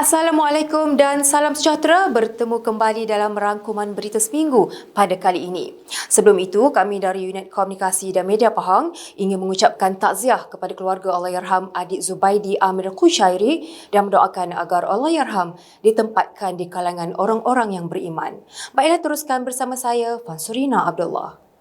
Assalamualaikum dan salam sejahtera, bertemu kembali dalam rangkuman berita seminggu pada kali ini. Sebelum itu, kami dari Unit Komunikasi dan Media Pahang ingin mengucapkan takziah kepada keluarga Allahyarham Adik Zubaidi Amir Qushairi dan mendoakan agar Allahyarham ditempatkan di kalangan orang-orang yang beriman. Baiklah, teruskan bersama saya, Fansurina Abdullah.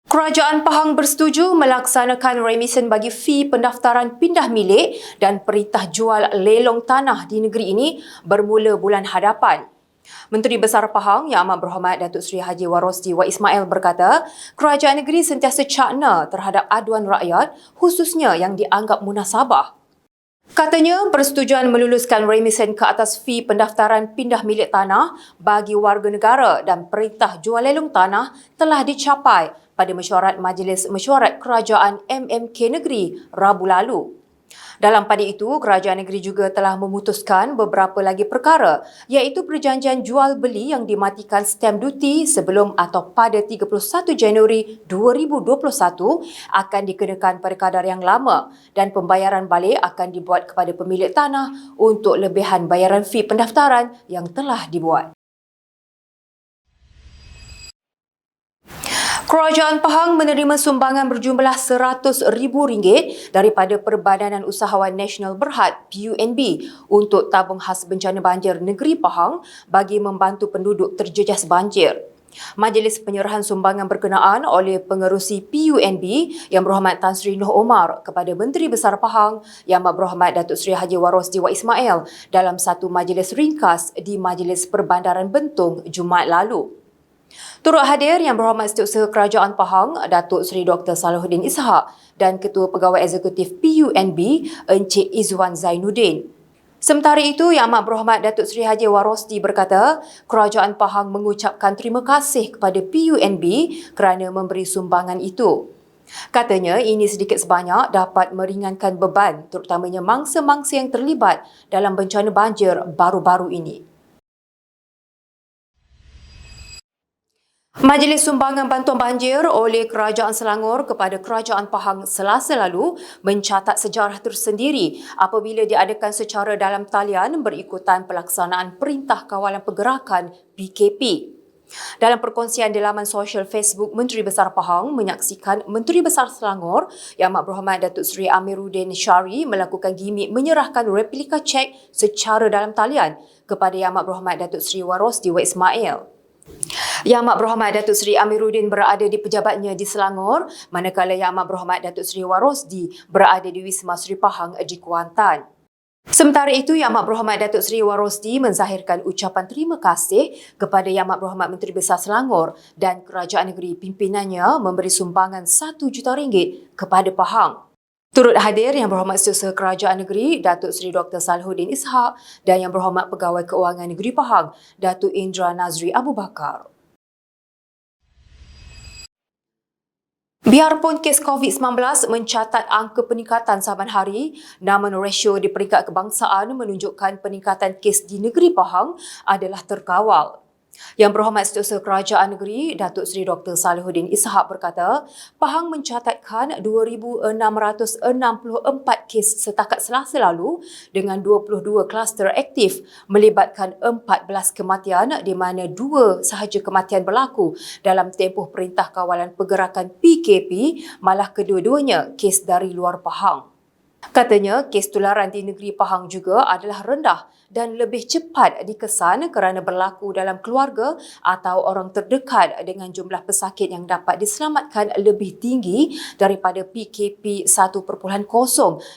Kerajaan Pahang bersetuju melaksanakan remisen bagi fee pendaftaran pindah milik dan perintah jual lelong tanah di negeri ini bermula bulan hadapan. Menteri Besar Pahang Yang Amat Berhormat Datuk Seri Haji Warosdi Wak Ismail berkata, kerajaan negeri sentiasa cakna terhadap aduan rakyat, khususnya yang dianggap munasabah. Katanya, persetujuan meluluskan remisen ke atas fee pendaftaran pindah milik tanah bagi warga negara dan perintah jual lelong tanah telah dicapai pada mesyuarat Majlis Mesyuarat Kerajaan MMK Negeri Rabu lalu. Dalam pada itu, kerajaan negeri juga telah memutuskan beberapa lagi perkara, iaitu perjanjian jual beli yang dimatikan stamp duty sebelum atau pada 31 Januari 2021 akan dikenakan pada kadar yang lama dan pembayaran balik akan dibuat kepada pemilik tanah untuk lebihan bayaran fee pendaftaran yang telah dibuat. Kerajaan Pahang menerima sumbangan berjumlah RM100,000 daripada Perbadanan Usahawan Nasional Berhad PUNB untuk tabung khas bencana banjir negeri Pahang bagi membantu penduduk terjejas banjir. Majlis penyerahan sumbangan berkenaan oleh pengerusi PUNB Yang Berhormat Tan Sri Noh Omar kepada Menteri Besar Pahang Yang Amat Berhormat Datuk Seri Haji Warosdi Wak Ismail dalam satu majlis ringkas di Majlis Perbandaran Bentung Jumaat lalu. Turut hadir Yang Berhormat Setiausaha Kerajaan Pahang Datuk Seri Dr. Salahuddin Ishak dan Ketua Pegawai Eksekutif PUNB Encik Izwan Zainuddin. Sementara itu, Yang Amat Berhormat Datuk Seri Haji Warosdi berkata, Kerajaan Pahang mengucapkan terima kasih kepada PUNB kerana memberi sumbangan itu. Katanya ini sedikit sebanyak dapat meringankan beban terutamanya mangsa-mangsa yang terlibat dalam bencana banjir baru-baru ini. Majlis Sumbangan Bantuan Banjir oleh Kerajaan Selangor kepada Kerajaan Pahang Selasa lalu mencatat sejarah tersendiri apabila diadakan secara dalam talian berikutan pelaksanaan Perintah Kawalan Pergerakan PKP. Dalam perkongsian di laman sosial Facebook, Menteri Besar Pahang menyaksikan Menteri Besar Selangor Yang Amat Berhormat Datuk Seri Amiruddin Syari melakukan gimik menyerahkan replika cek secara dalam talian kepada Yang Amat Berhormat Datuk Seri Warosdi Wak Ismail. Yang Amat Berhormat Datuk Seri Amiruddin berada di pejabatnya di Selangor, manakala Yang Amat Berhormat Datuk Seri Warosdi berada di Wisma Seri Pahang di Kuantan. Sementara itu, Yang Amat Berhormat Datuk Seri Warosdi menzahirkan ucapan terima kasih kepada Yang Amat Berhormat Menteri Besar Selangor dan Kerajaan Negeri pimpinannya memberi sumbangan RM1 juta kepada Pahang. Turut hadir Yang Berhormat Setiausaha Kerajaan Negeri Datuk Seri Dr. Salahuddin Ishak dan Yang Berhormat Pegawai Keuangan Negeri Pahang Datuk Indra Nazri Abu Bakar. Biarpun kes COVID-19 mencatat angka peningkatan saban hari, namun rasio di peringkat kebangsaan menunjukkan peningkatan kes di negeri Pahang adalah terkawal. Yang Berhormat Setiausaha Kerajaan Negeri Datuk Seri Dr. Salahuddin Ishak berkata, Pahang mencatatkan 2,664 kes setakat Selasa lalu dengan 22 kluster aktif melibatkan 14 kematian di mana 2 sahaja kematian berlaku dalam tempoh Perintah Kawalan Pergerakan PKP, malah kedua-duanya kes dari luar Pahang. Katanya, kes tularan di negeri Pahang juga adalah rendah dan lebih cepat dikesan kerana berlaku dalam keluarga atau orang terdekat dengan jumlah pesakit yang dapat diselamatkan lebih tinggi daripada PKP 1.0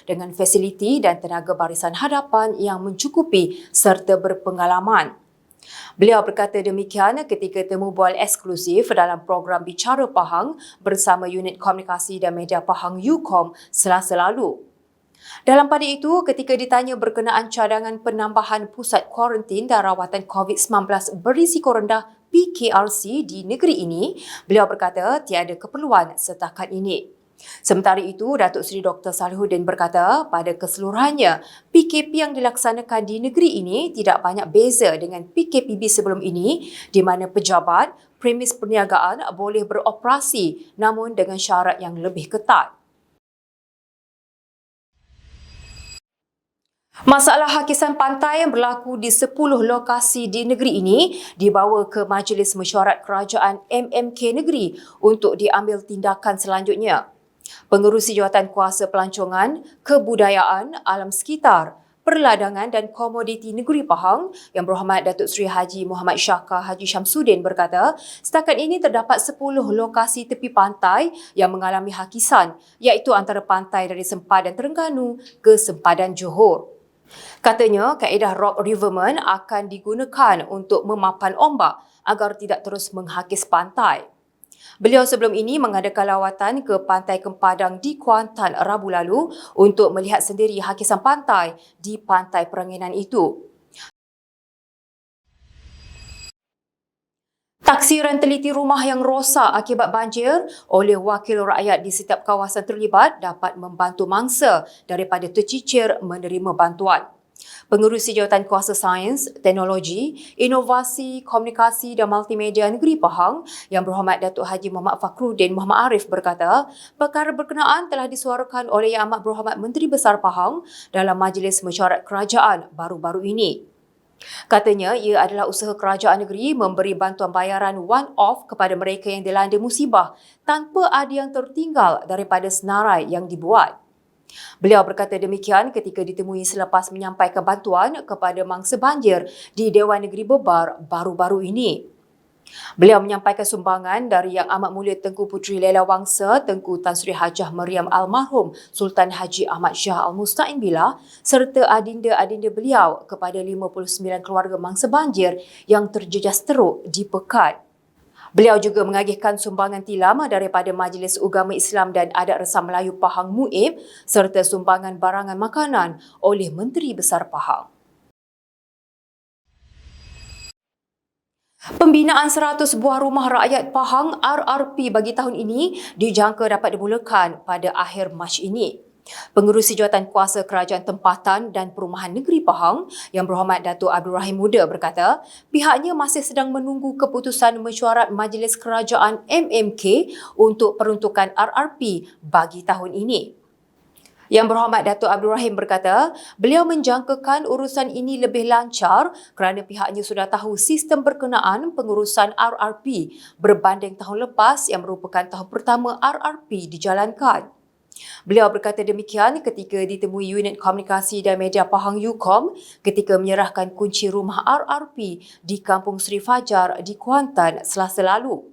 dengan fasiliti dan tenaga barisan hadapan yang mencukupi serta berpengalaman. Beliau berkata demikian ketika temu bual eksklusif dalam program Bicara Pahang bersama Unit Komunikasi dan Media Pahang UKOM Selasa lalu. Dalam pada itu, ketika ditanya berkenaan cadangan penambahan pusat kuarantin dan rawatan COVID-19 berisiko rendah PKRC di negeri ini, beliau berkata tiada keperluan setakat ini. Sementara itu, Datuk Seri Dr. Salahuddin berkata pada keseluruhannya, PKP yang dilaksanakan di negeri ini tidak banyak beza dengan PKPB sebelum ini di mana pejabat, premis perniagaan boleh beroperasi namun dengan syarat yang lebih ketat. Masalah hakisan pantai yang berlaku di 10 lokasi di negeri ini dibawa ke Majlis Mesyuarat Kerajaan MMK Negeri untuk diambil tindakan selanjutnya. Pengerusi Jawatan Kuasa Pelancongan, Kebudayaan, Alam Sekitar, Perladangan dan Komoditi Negeri Pahang Yang Berhormat Datuk Seri Haji Muhammad Syaka Haji Syamsuddin berkata, setakat ini terdapat 10 lokasi tepi pantai yang mengalami hakisan, iaitu antara pantai dari sempadan Terengganu ke sempadan Johor. Katanya, kaedah rock riverment akan digunakan untuk memapan ombak agar tidak terus menghakis pantai. Beliau sebelum ini mengadakan lawatan ke Pantai Kempadang di Kuantan Rabu lalu untuk melihat sendiri hakisan pantai di pantai Peranginan itu. Taksiran teliti rumah yang rosak akibat banjir oleh wakil rakyat di setiap kawasan terlibat dapat membantu mangsa daripada tercicir menerima bantuan. Pengerusi Jawatan Kuasa Sains, Teknologi, Inovasi, Komunikasi dan Multimedia Negeri Pahang Yang Berhormat Datuk Haji Muhammad Fakhruddin Muhammad Arif berkata, perkara berkenaan telah disuarakan oleh Yang Amat Berhormat Menteri Besar Pahang dalam Majlis Mesyuarat Kerajaan baru-baru ini. Katanya, ia adalah usaha kerajaan negeri memberi bantuan bayaran one-off kepada mereka yang dilanda musibah tanpa ada yang tertinggal daripada senarai yang dibuat. Beliau berkata demikian ketika ditemui selepas menyampaikan bantuan kepada mangsa banjir di Dewan Negeri Bebar baru-baru ini. Beliau menyampaikan sumbangan dari Yang Amat Mulia Tengku Puteri Lela Wangsa, Tengku Tan Sri Hajah Maryam Almarhum Sultan Haji Ahmad Shah Al-Musta'in Billah serta adinda-adinda beliau kepada 59 keluarga mangsa banjir yang terjejas teruk di Pekat. Beliau juga mengagihkan sumbangan tilam daripada Majlis Ugama Islam dan Adat Resam Melayu Pahang MUIB serta sumbangan barangan makanan oleh Menteri Besar Pahang. Pembinaan 100 buah rumah rakyat Pahang RRP bagi tahun ini dijangka dapat dimulakan pada akhir Mac ini. Pengerusi Jawatan Kuasa Kerajaan Tempatan dan Perumahan Negeri Pahang Yang Berhormat Datuk Abdul Rahim Muda berkata, pihaknya masih sedang menunggu keputusan mesyuarat Majlis Kerajaan MMK untuk peruntukan RRP bagi tahun ini. Yang Berhormat Datuk Abdul Rahim berkata, beliau menjangkakan urusan ini lebih lancar kerana pihaknya sudah tahu sistem berkenaan pengurusan RRP berbanding tahun lepas yang merupakan tahun pertama RRP dijalankan. Beliau berkata demikian ketika ditemui Unit Komunikasi dan Media Pahang UKOM ketika menyerahkan kunci rumah RRP di Kampung Seri Fajar di Kuantan Selasa lalu.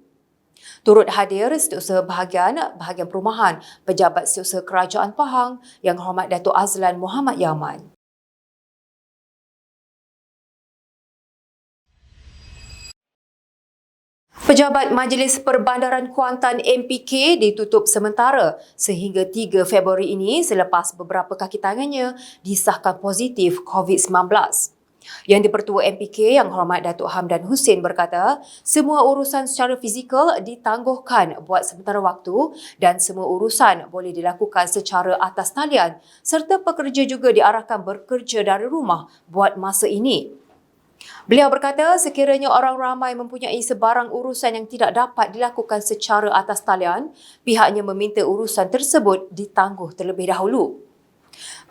Turut hadir Setiausaha Bahagian Perumahan Pejabat Setiausaha Kerajaan Pahang Yang Hormat Datuk Azlan Muhammad Yaman. Pejabat Majlis Perbandaran Kuantan MPK ditutup sementara sehingga 3 Februari ini selepas beberapa kaki tangannya disahkan positif COVID-19. Yang di-Pertua MPK Yang Hormat Datuk Hamdan Hussein berkata, semua urusan secara fizikal ditangguhkan buat sementara waktu dan semua urusan boleh dilakukan secara atas talian serta pekerja juga diarahkan bekerja dari rumah buat masa ini. Beliau berkata sekiranya orang ramai mempunyai sebarang urusan yang tidak dapat dilakukan secara atas talian, pihaknya meminta urusan tersebut ditangguh terlebih dahulu.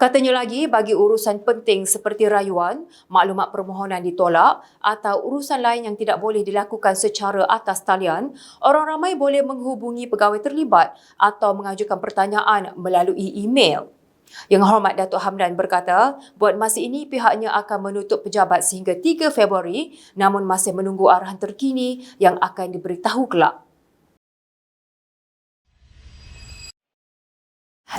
Katanya lagi, bagi urusan penting seperti rayuan, maklumat permohonan ditolak atau urusan lain yang tidak boleh dilakukan secara atas talian, orang ramai boleh menghubungi pegawai terlibat atau mengajukan pertanyaan melalui email. Yang Hormat Datuk Hamdan berkata, buat masa ini pihaknya akan menutup pejabat sehingga 3 Februari namun masih menunggu arahan terkini yang akan diberitahu kelak.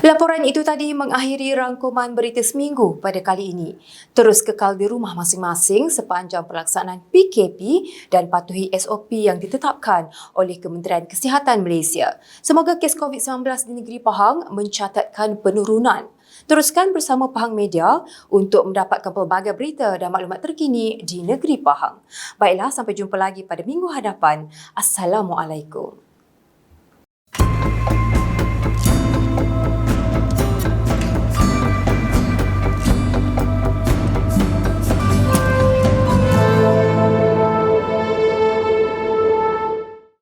Laporan itu tadi mengakhiri rangkuman berita seminggu pada kali ini. Terus kekal di rumah masing-masing sepanjang pelaksanaan PKP dan patuhi SOP yang ditetapkan oleh Kementerian Kesihatan Malaysia. Semoga kes COVID-19 di negeri Pahang mencatatkan penurunan. Teruskan bersama Pahang Media untuk mendapatkan pelbagai berita dan maklumat terkini di negeri Pahang. Baiklah, sampai jumpa lagi pada minggu hadapan. Assalamualaikum.